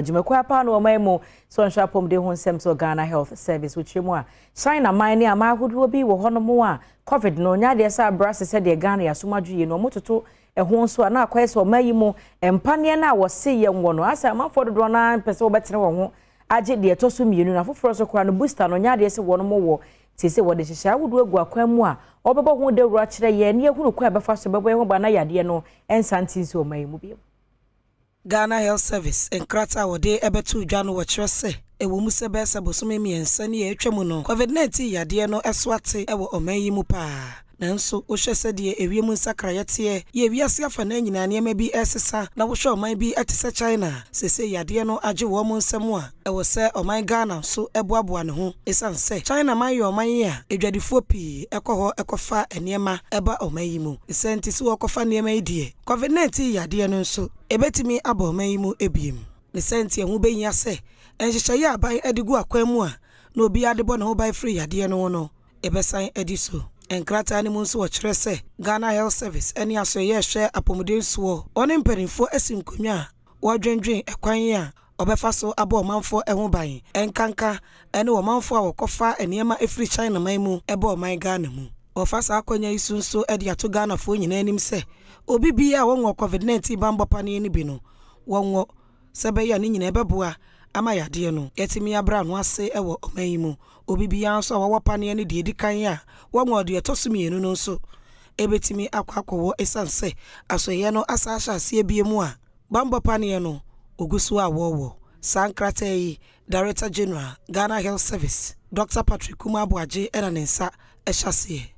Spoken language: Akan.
Jimekwa pa no maimo so nsha pomde ho nsem so Ghana Health Service wuchemu a China man ne amahudu bi wo hono mo a COVID no nya de sa brase se de Ghana yasomadwuye no mototo ehon so na akwese o mayimo empane na wo se ye nwo no asa amafo dodo na pese wo betene wo ho age de to so mienu na foforo so kra no booster no nya de se wo no mo wo tese wo de hihya wudu egu akwan mu a obebo ho de wura kire ye ne ehunu kwa befa so bebo ho ba na yade no ensantin so mayimo bi Ghana Health Service enkrata wode ebetu dwa no wo kire se ewo mu se be se bosome miensa ne etwemu no COVID-19 yade no eswate ewo omanyi mu pa nanso wo hwese de ewiem nsakrayete ye wiase afa na nyina ne ma bi esesa na wo hwe oman bi etese China sese yade no age wo mu nsem a ewo se oman Ghana so eboaboa ne ho esanse China man yo oman ya edwadifo pi ekoho ekofa enema eba oman yi mu esentisi wo kofa ne ma idie COVID-19 yade no nso ebetimi aba oman yi mu ebiem ne senti ehu benyia se enhyehyeye aban edigu akwan mu a na obi adebo ne ho ban free yade no ebesan ediso enkrata ni munso wo kire se Ghana Health Service eni asoye hwe apomudensuo oni mpanimfo asinkonwa wodwendwen ekwan ya obefa so abo omanfo eho ban enkanka eni omanfo a wokofa eniema efri China man mu ebe oman Ghana mu ofasa akonya isunso edi ato Ghana fo nyina anim se obi bi a wonwo COVID-19 bambopa ne ni bi no wonwo sebe ya ni nyina ebeboa ama yade no yetimi abra no ase ewo oman mu obi bia nso wowopa ne ne de edikan ya wonwo de etosumienu no nso ebetimi akwakowo esanse asoye no asasha ase ebiemu a bambopa ne no ogusu a wowo sankrata yi Director General Ghana Health Service Dr. Patrick Kumabuaje era nensa ehyasie